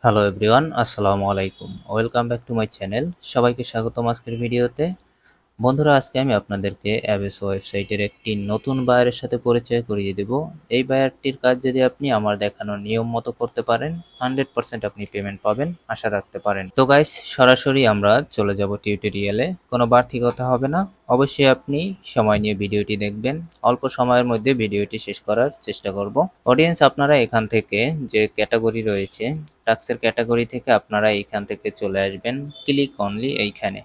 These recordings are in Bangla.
হ্যালো এভরিওয়ান, আসসালামু আলাইকুম। Welcome back to my channel. সবাইকে স্বাগতম আজকের ভিডিওতে। বন্ধুরা, আজকে আমি আপনাদেরকে অ্যাবেস ওয়েবসাইটের একটি নতুন বায়ারের সাথে পরিচয় করিয়ে দেব। এই বায়ারটির কাজ যদি আপনি আমার দেখানো নিয়ম মতো করতে পারেন, 100% আপনি পেমেন্ট পাবেন, আশা রাখতে পারেন। তো গাইস, সরাসরি আমরা চলে যাব টিউটোরিয়ালে। কোনো বাড়তি কথা হবে না। অবশ্যই আপনি সময় নিয়ে ভিডিওটি দেখবেন। অল্প সময়ের মধ্যে ভিডিওটি শেষ করার চেষ্টা করব। অডিয়েন্স, আপনারা এখান থেকে যে ক্যাটাগরি রয়েছে, টাস্কের ক্যাটাগরি থেকে আপনারা এইখান থেকে চলে আসবেন ক্লিক অনলি। এইখানে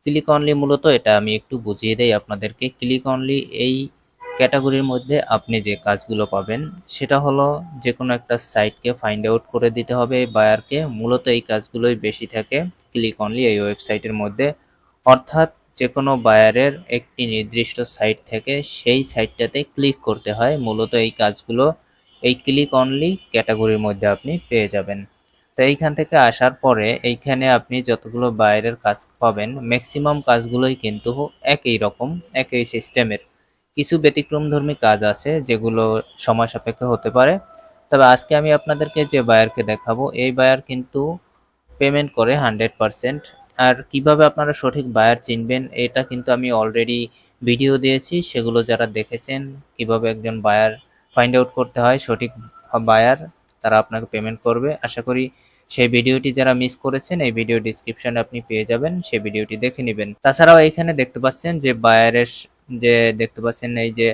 ক্লিক অনলি মূলত এটা আমি একটু বুঝিয়ে দেই আপনাদেরকে। ক্লিক অনলি এই ক্যাটাগরির মধ্যে আপনি যে কাজগুলো পাবেন সেটা হলো যে কোনো একটা সাইটকে ফাইন্ড আউট করে দিতে হবে বায়ারকে। মূলত এই কাজগুলোই বেশি থাকে ক্লিক অনলি এই ওয়েবসাইটের মধ্যে। অর্থাৎ যে কোনো বায়ারের একটি নির্দিষ্ট সাইট থেকে সেই সাইটটাতে ক্লিক করতে হয়। মূলত এই কাজগুলো এই ক্লিক অনলি ক্যাটাগরির মধ্যে আপনি পেয়ে যাবেন। তো এইখান থেকে আসার পরে এইখানে আপনি যতগুলো বাইরের কাজ পাবেন ম্যাক্সিমাম কাজগুলোই কিন্তু একই রকম, একই সিস্টেমের। কিছু ব্যতিক্রমধর্মী কাজ আছে যেগুলো সময় সাপেক্ষ হতে পারে। তবে আজকে আমি আপনাদেরকে যে বায়ারকে দেখাবো এই বায়ার কিন্তু পেমেন্ট করে 100%। আর কিভাবে আপনারা সঠিক বায়ার চিনবেন এটা কিন্তু আমি অলরেডি ভিডিও দিয়েছি, সেগুলো যারা দেখেছেন কিভাবে একজন বায়ার ফাইন্ড আউট করতে হয় সঠিক বায়ার, তারা আপনাকে পেমেন্ট করবে। আশা করি সেই ভিডিওটি যারা মিস করেছেন এই ভিডিও ডিসক্রিপশনে আপনি পেয়ে যাবেন, সেই ভিডিওটি দেখে নেবেন। তাছাড়াও এখানে দেখতে পাচ্ছেন যে বায়ারের যে দেখতে পাচ্ছেন এই যে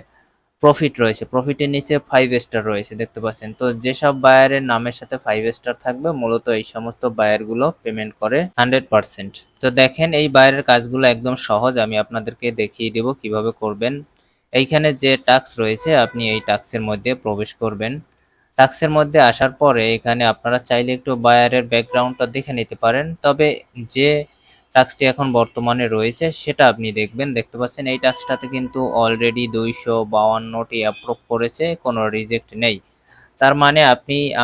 প্রফিট রয়েছে, প্রফিটের নিচে 5 স্টার রয়েছে দেখতে পাচ্ছেন। তো যেসব বায়ারের নামের সাথে 5 স্টার থাকবে মূলত এই সমস্ত বায়ারগুলো পেমেন্ট করে 100%। তো দেখেন এই বায়ারের কাজগুলো একদম সহজ, আমি আপনাদেরকে দেখিয়ে দেব কিভাবে করবেন। এইখানে যে টাস্ক রয়েছে আপনি এই টাস্কের মধ্যে প্রবেশ করবেন। টাস্কের মধ্যে আসার পরে এখানে আপনারা চাইলে একটু বায়ারের ব্যাকগ্রাউন্ডটা দেখে নিতে পারেন। তবে যে টাস্কটি এখন বর্তমানে রয়েছে সেটা আপনি দেখবেন। দেখতে পাচ্ছেন এই টাস্কটাতে কিন্তু অলরেডি 252টি অ্যাপ্রুভ করেছে, কোনো রিজেক্ট নেই। তার মানে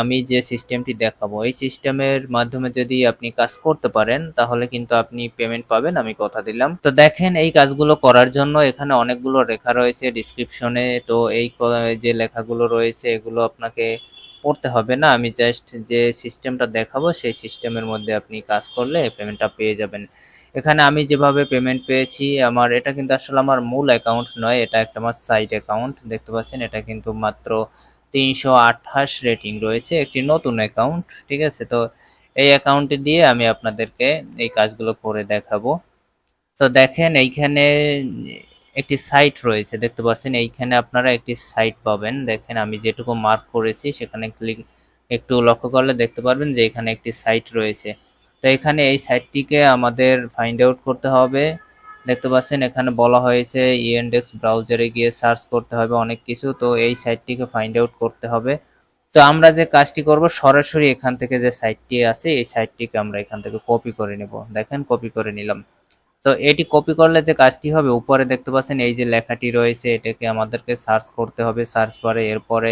আমি যে সিস্টেমটি দেখাবো এই সিস্টেমের মাধ্যমে যদি আপনি কাজ করতে পারেন তাহলে কিন্তু আপনি পেমেন্ট পাবেন, আমি কথা দিলাম। তো দেখেন এই কাজগুলো করার জন্য এখানে অনেকগুলো লেখা রয়েছে ডিসক্রিপশনে। তো এই যে লেখাগুলো রয়েছে এগুলো আপনাকে পড়তে হবে না, আমি জাস্ট যে সিস্টেমটা দেখাবো সেই সিস্টেমের মধ্যে আপনি কাজ করলে পেমেন্টটা পেয়ে যাবেন। এখানে আমি যেভাবে পেমেন্ট পেয়েছি, আমার এটা কিন্তু আসলে আমার মূল অ্যাকাউন্ট নয়, এটা একটা আমার সাইট অ্যাকাউন্ট। দেখতে পাচ্ছেন এটা কিন্তু মাত্র 328 রেটিং রয়েছে, একটি নতুন অ্যাকাউন্ট, ঠিক আছে। তো এই অ্যাকাউন্টে দিয়ে আমি আপনাদেরকে এই কাজগুলো করে দেখাবো। তো দেখেন এইখানে একটি সাইট রয়েছে দেখতে পাচ্ছেন, এইখানে আপনারা একটি সাইট পাবেন। দেখেন আমি যেটুকু মার্ক করেছি সেখানে ক্লিক একটু লক্ষ্য করলে দেখতে পারবেন যে এখানে একটি সাইট রয়েছে। তো এখানে এই সাইটটিকে আমাদের ফাইন্ড আউট করতে হবে। দেখতে পাচ্ছেন এখানে বলা হয়েছে ইএনডেক্স ব্রাউজারে গিয়ে সার্চ করতে হবে অনেক কিছু। তো এই সাইটটিকে ফাইন্ড আউট করতে হবে। তো আমরা যে কাজটি করব সরাসরি এখান থেকে যে সাইটটি আছে এই সাইটটিকে আমরা এখান থেকে কপি করে নেব। দেখেন কপি করে নিলাম। তো এটি কপি করলে যে কাজটি হবে, উপরে দেখতে পাচ্ছেন এই যে লেখাটি রয়েছে এটাকে আমাদেরকে সার্চ করতে হবে সার্চ বারে। এরপরে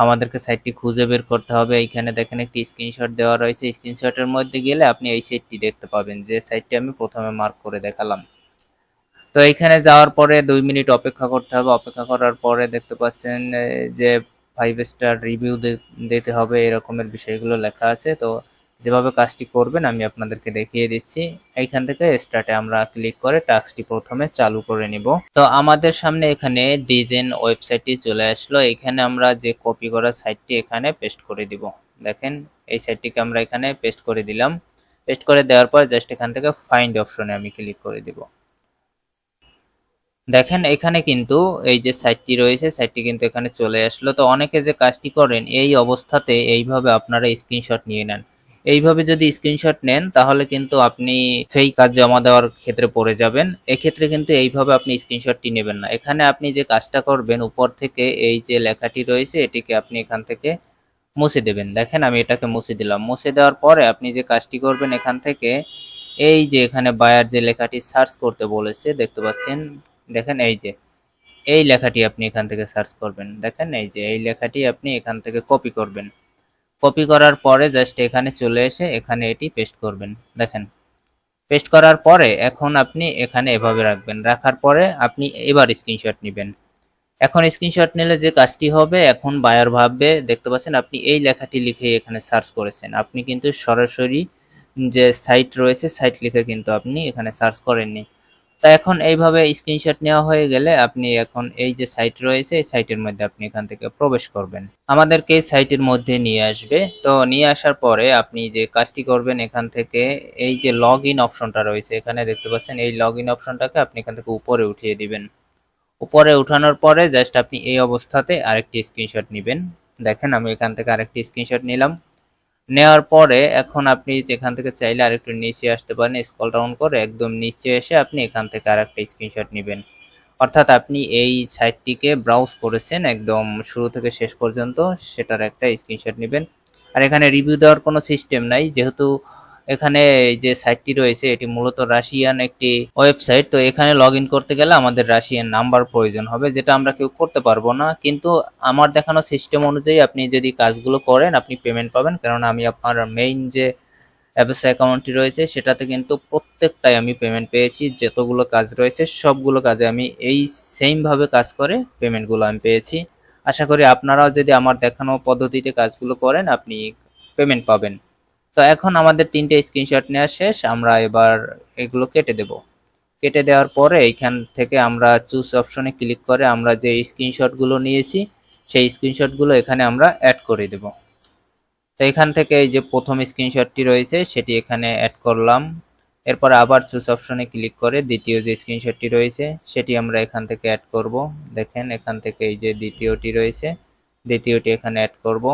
আমাদেরকে সাইটটি খুঁজে বের করতে হবে। এইখানে দেখেন একটি স্ক্রিনশট দেওয়া রয়েছে, স্ক্রিনশটের মধ্যে গেলে আপনি এই সাইটটি দেখতে পাবেন যে সাইটটি আমি প্রথমে মার্ক করে দেখালাম। তো এইখানে যাওয়ার পরে 2 মিনিট অপেক্ষা করতে হবে। অপেক্ষা করার পরে দেখতে পাচ্ছেন যে 5 স্টার রিভিউ দিতে হবে, এরকমের বিষয়গুলো লেখা আছে। তো যেভাবে কাজটি করবেন আমি আপনাদেরকে দেখিয়ে দিচ্ছি। এইখান থেকে স্টার্টে আমরা ক্লিক করে টাস্কটি প্রথমে চালু করে নিব। তো আমাদের সামনে এখানে ডিজেন ওয়েবসাইটটি চলে আসলো। এখানে আমরা যে কপি করা সাইটটি এখানে পেস্ট করে দিব। দেখেন এই সাইটটিকে আমরা এখানে পেস্ট করে দিলাম। পেস্ট করে দেওয়ার পর জাস্ট এখান থেকে ফাইন্ড অপশনে আমি ক্লিক করে দিব। দেখেন এখানে কিন্তু এই যে সাইটটি রয়েছে সাইটটি কিন্তু এখানে চলে আসলো। তো অনেকে যে কাজটি করেন এই অবস্থাতে এইভাবে আপনারা স্ক্রিনশট নিয়ে নেন। এইভাবে যদি স্ক্রিনশট নেন তাহলে কিন্তু আপনি ফেক কাজ জমা দেওয়ার ক্ষেত্রে পড়ে যাবেন। এক্ষেত্রে কিন্তু এইভাবে আপনি স্ক্রিনশটটি নেবেন না। এখানে আপনি যে কাজটা করবেন উপর থেকে এই যে লেখাটি রয়েছে এটিকে আপনি এখান থেকে মুছে দেবেন। দেখেন আমি এটাকে মুছে দিলাম। মুছে দেওয়ার পরে আপনি যে কাজটি করবেন এখান থেকে এই যে এখানে বায়ার যে লেখাটি সার্চ করতে বলেছে দেখতে পাচ্ছেন, দেখেন এই যে এই লেখাটি আপনি এখান থেকে সার্চ করবেন। দেখেন এই যে এই লেখাটি আপনি এখান থেকে কপি করবেন। কপি করার পরে জাস্ট এখানে চলে এসে এখানে এটি পেস্ট করবেন। দেখেন পেস্ট করার পরে এখন আপনি এখানে এভাবে রাখবেন। রাখার পরে আপনি এবার স্ক্রিনশট নেবেন। এখন স্ক্রিনশট নিলে যে কাজটি হবে, এখন বায়ার ভাববে, দেখতে পাচ্ছেন আপনি এই লেখাটি লিখে এখানে সার্চ করেছেন, আপনি কিন্তু সরাসরি যে সাইট রয়েছে সাইট লিখে কিন্তু আপনি এখানে সার্চ করেননি। তা এখন এইভাবে স্ক্রিনশট নেওয়া হয়ে গেলে আপনি এখন এই যে সাইট রয়েছে এই সাইটের মধ্যে আপনি এখান থেকে প্রবেশ করবেন, আমাদেরকে এই সাইটের মধ্যে নিয়ে আসবে। তো নিয়ে আসার পরে আপনি যে কাজটি করবেন, এখান থেকে এই যে লগ ইন অপশনটা রয়েছে এখানে দেখতে পাচ্ছেন, এই লগ ইন অপশনটাকে আপনি এখান থেকে উপরে উঠিয়ে দিবেন। উপরে উঠানোর পরে জাস্ট আপনি এই অবস্থাতে আরেকটি স্ক্রিনশট নেবেন। দেখেন আমি এখান থেকে আরেকটি স্ক্রিনশট নিলাম। নেওয়ার পরে এখন আপনি যেখান থেকে চাইলে আরেকটু নিচে আসতে পারেন, স্ক্রল ডাউন করে একদম নিচে এসে আপনি এখান থেকে আরেকটা স্ক্রিনশট নেবেন। অর্থাৎ আপনি এই সাইটটিকে ব্রাউজ করেছেন একদম শুরু থেকে শেষ পর্যন্ত, সেটার একটা স্ক্রিনশট নেবেন। আর এখানে রিভিউ দেওয়ার কোনো সিস্টেম নাই, যেহেতু এখানে যে সাইটটি রয়েছে এটি মূলত রাশিয়ান একটি ওয়েবসাইট। তো এখানে লগ ইন করতে গেলে আমাদের রাশিয়ান নাম্বার প্রয়োজন হবে, যেটা আমরা কেউ করতে পারবো না। কিন্তু আমার দেখানো সিস্টেম অনুযায়ী আপনি যদি কাজগুলো করেন আপনি পেমেন্ট পাবেন, কারণ আমি আপনার মেইন যে অ্যাপস অ্যাকাউন্টটি রয়েছে সেটাতে কিন্তু প্রত্যেকটাই আমি পেমেন্ট পেয়েছি। যতগুলো কাজ রয়েছে সবগুলো কাজে আমি এই সেমভাবে কাজ করে পেমেন্টগুলো আমি পেয়েছি। আশা করি আপনারাও যদি আমার দেখানো পদ্ধতিতে কাজগুলো করেন আপনি পেমেন্ট পাবেন। তো এখন আমাদের 3টে স্ক্রিনশট নেওয়া শেষ, আমরা এবার এগুলো কেটে দেব। কেটে দেওয়ার পরে এইখান থেকে আমরা চুজ অপশনে ক্লিক করে আমরা যে স্ক্রিনশটগুলো নিয়েছি সেই স্ক্রিনশটগুলো এখানে আমরা অ্যাড করে দেব। তো এখান থেকে এই যে প্রথম স্ক্রিনশটটি রয়েছে সেটি এখানে অ্যাড করলাম। এরপর আবার চুজ অপশনে ক্লিক করে দ্বিতীয় যে স্ক্রিনশটটি রয়েছে সেটি আমরা এখান থেকে অ্যাড করব। দেখেন এখান থেকে এই যে দ্বিতীয়টি রয়েছে, দ্বিতীয়টি এখানে অ্যাড করব।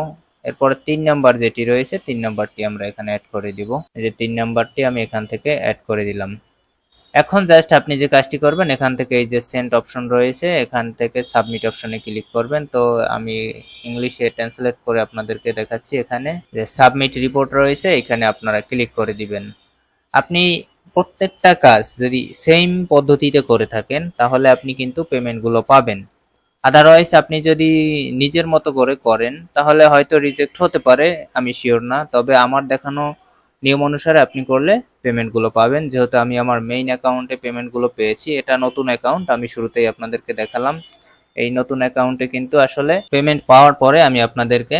এরপর 3 নাম্বার যেটি রয়েছে 3 নাম্বারটি আমরা এখানে অ্যাড করে দিব। এই যে 3 নাম্বারটি আমি এখান থেকে অ্যাড করে দিলাম। এখন জাস্ট আপনি যে কাজটি করবেন, এখান থেকে এই যে সেন্ড অপশন রয়েছে এখান থেকে সাবমিট অপশনে ক্লিক করবেন। তো আমি ইংলিশে ট্রান্সলেট করে আপনাদেরকে দেখাচ্ছি। এখানে যে সাবমিট রিপোর্ট রয়েছে এখানে আপনারা ক্লিক করে দিবেন। আপনি প্রত্যেকটা কাজ যদি সেম পদ্ধতিতে করে থাকেন তাহলে আপনি কিন্তু পেমেন্টগুলো পাবেন। আদারওয়াইজ আপনি যদি নিজের মতো করে করেন তাহলে হয়তো রিজেক্ট হতে পারে, আমি শিওর না। তবে আমার দেখানো নিয়ম অনুসারে আপনি করলে পেমেন্টগুলো পাবেন। যেহেতু আমি আমার মেইন অ্যাকাউন্টে পেমেন্টগুলো পেয়েছি, এটা নতুন অ্যাকাউন্ট, আমি শুরুতেই আপনাদেরকে দেখালাম। এই নতুন অ্যাকাউন্টে কিন্তু আসলে পেমেন্ট পাওয়ার পরে আমি আপনাদেরকে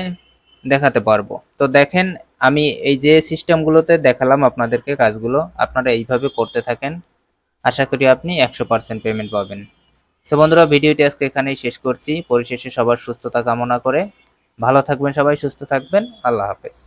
দেখাতে পারবো। তো দেখেন আমি এই যে সিস্টেমগুলোতে দেখালাম আপনাদেরকে কাজগুলো, আপনারা এইভাবে করতে থাকেন, আশা করি আপনি 100% পেমেন্ট পাবেন। সো বন্ধুরা, ভিডিওটি আজকে এখানেই শেষ করছি। পরিশেষে সবার সুস্থতা কামনা করে ভালো থাকবেন, সবাই সুস্থ থাকবেন। আল্লাহ হাফেজ।